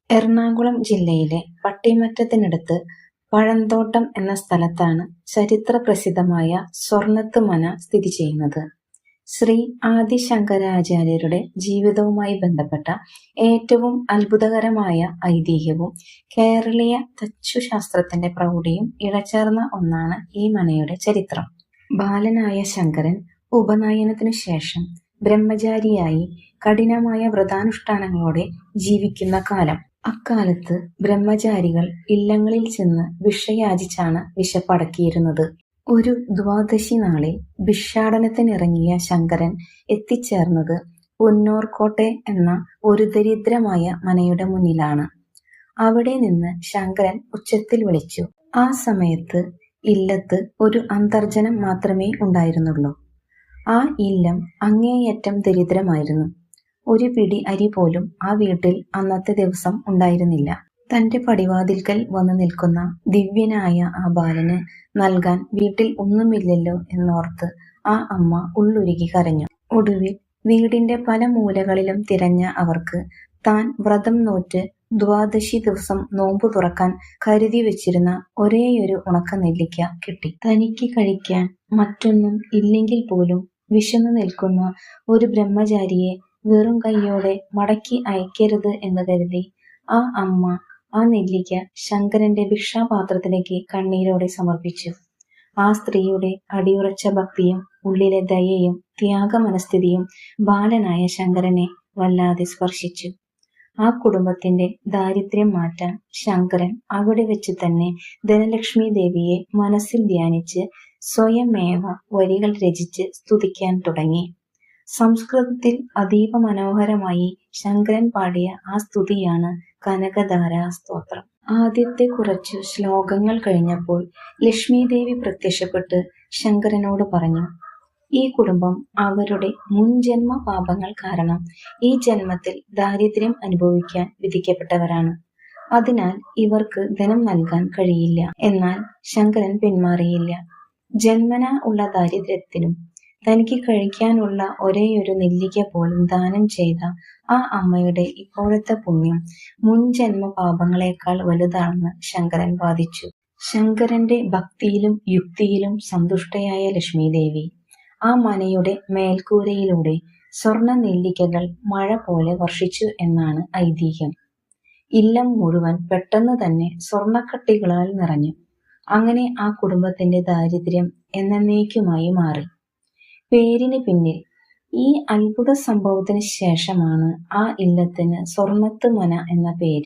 എറണാകുളം ജില്ലയിലെ പട്ടിമറ്റത്തിനടുത്ത് പഴന്തോട്ടം എന്ന സ്ഥലത്താണ് ചരിത്രപ്രസിദ്ധമായ സ്വർണ്ണത്ത് മന സ്ഥിതി ചെയ്യുന്നത്. ശ്രീ ആദി ശങ്കരാചാര്യരുടെ ജീവിതവുമായി ബന്ധപ്പെട്ട ഏറ്റവും അത്ഭുതകരമായ ഐതിഹ്യവും കേരളീയ തച്ചുശാസ്ത്രത്തിന്റെ പ്രൗഢിയും ഇഴചേർന്ന ഒന്നാണ് ഈ മനയുടെ ചരിത്രം. ബാലനായ ശങ്കരൻ ഉപനയനത്തിനു ശേഷം ബ്രഹ്മചാരിയായി കഠിനമായ വ്രതാനുഷ്ഠാനങ്ങളോടെ ജീവിക്കുന്ന കാലം. അക്കാലത്ത് ബ്രഹ്മചാരികൾ ഇല്ലങ്ങളിൽ ചെന്ന് ഭിക്ഷ യാചിച്ചാണ് വിശപ്പടക്കിയിരുന്നത്. ഒരു ദ്വാദശി നാളിൽ ഭിക്ഷാടനത്തിനിറങ്ങിയ ശങ്കരൻ എത്തിച്ചേർന്നത് പുന്നോർക്കോട്ടെ എന്ന ഒരു ദരിദ്രമായ മനയുടെ മുന്നിലാണ്. അവിടെ നിന്ന് ശങ്കരൻ ഉച്ചത്തിൽ വിളിച്ചു. ആ സമയത്ത് ഇല്ലത്ത് ഒരു അന്തർജനം മാത്രമേ ഉണ്ടായിരുന്നുള്ളൂ. ആ ഇല്ലം അങ്ങേയറ്റം ദരിദ്രമായിരുന്നു. ഒരു പിടി അരി പോലും ആ വീട്ടിൽ അന്നത്തെ ദിവസം ഉണ്ടായിരുന്നില്ല. തന്റെ പടിവാതിൽക്കൽ വന്നു നിൽക്കുന്ന ദിവ്യനായ ആ ബാലന് നൽകാൻ വീട്ടിൽ ഒന്നുമില്ലല്ലോ എന്നോർത്ത് ആ അമ്മ ഉള്ളുരുകി കരഞ്ഞു. ഒടുവിൽ വീടിന്റെ പല മൂലകളിലും തിരഞ്ഞ അവർക്ക് താൻ വ്രതം നോറ്റ് ദ്വാദശി ദിവസം നോമ്പു തുറക്കാൻ കരുതി വെച്ചിരുന്ന ഒരേയൊരു ഉണക്ക നെല്ലിക്ക കിട്ടി. തനിക്ക് കഴിക്കാൻ മറ്റൊന്നും ഇല്ലെങ്കിൽ പോലും വിശന്നു നിൽക്കുന്ന ഒരു ബ്രഹ്മചാരിയെ വെറും കൈയോടെ മടക്കി അയക്കരുത് എന്ന് കരുതി ആ അമ്മ ആ നെല്ലിക്ക ശങ്കരന്റെ ഭിക്ഷാപാത്രത്തിലേക്ക് കണ്ണീരോടെ സമർപ്പിച്ചു. ആ സ്ത്രീയുടെ അടിയുറച്ച ഭക്തിയും ഉള്ളിലെ ദയയും ത്യാഗമനസ്ഥിതിയും ബാലനായ ശങ്കരനെ വല്ലാതെ സ്പർശിച്ചു. ആ കുടുംബത്തിന്റെ ദാരിദ്ര്യം മാറ്റാൻ ശങ്കരൻ അവിടെ വെച്ച് തന്നെ ധനലക്ഷ്മി ദേവിയെ മനസ്സിൽ ധ്യാനിച്ച് സ്വയമേവ വരികൾ രചിച്ച് സ്തുതിക്കാൻ തുടങ്ങി. സംസ്കൃതത്തിൽ അതീവ മനോഹരമായി ശങ്കരൻ പാടിയ ആ സ്തുതിയാണ് കനകധാരാ സ്തോത്രം. ആദ്യത്തെ കുറച്ചു ശ്ലോകങ്ങൾ കഴിഞ്ഞപ്പോൾ ലക്ഷ്മീദേവി പ്രത്യക്ഷപ്പെട്ട് ശങ്കരനോട് പറഞ്ഞു, ഈ കുടുംബം അവരുടെ മുൻജന്മ പാപങ്ങൾ കാരണം ഈ ജന്മത്തിൽ ദാരിദ്ര്യം അനുഭവിക്കാൻ വിധിക്കപ്പെട്ടവരാണ്. അതിനാൽ ഇവർക്ക് ധനം നൽകാൻ കഴിയില്ല. എന്നാൽ ശങ്കരൻ പിന്മാറിയില്ല. ജന്മന ഉള്ള ദാരിദ്ര്യത്തിനും തനിക്ക് കഴിക്കാനുള്ള ഒരേയൊരു നെല്ലിക്ക പോലും ദാനം ചെയ്ത ആ അമ്മയുടെ ഇപ്പോഴത്തെ പുണ്യം മുൻജന്മ പാപങ്ങളെക്കാൾ വലുതാണെന്ന് ശങ്കരൻ വാദിച്ചു. ശങ്കരന്റെ ഭക്തിയിലും യുക്തിയിലും സന്തുഷ്ടയായ ലക്ഷ്മീദേവി ആ മനയുടെ മേൽക്കൂരയിലൂടെ സ്വർണ്ണ നെല്ലിക്കകൾ മഴ പോലെ വർഷിച്ചു എന്നാണ് ഐതിഹ്യം. ഇല്ലം മുഴുവൻ പെട്ടെന്ന് തന്നെ സ്വർണ്ണക്കട്ടികളാൽ നിറഞ്ഞു. അങ്ങനെ ആ കുടുംബത്തിന്റെ ദാരിദ്ര്യം എന്നേക്കുമായി മാറി. പേരിന് പിന്നിൽ ഈ അത്ഭുത സംഭവത്തിന് ശേഷമാണ് ആ ഇല്ലത്തിന് സ്വർണ്ണത്ത് മന എന്ന പേര്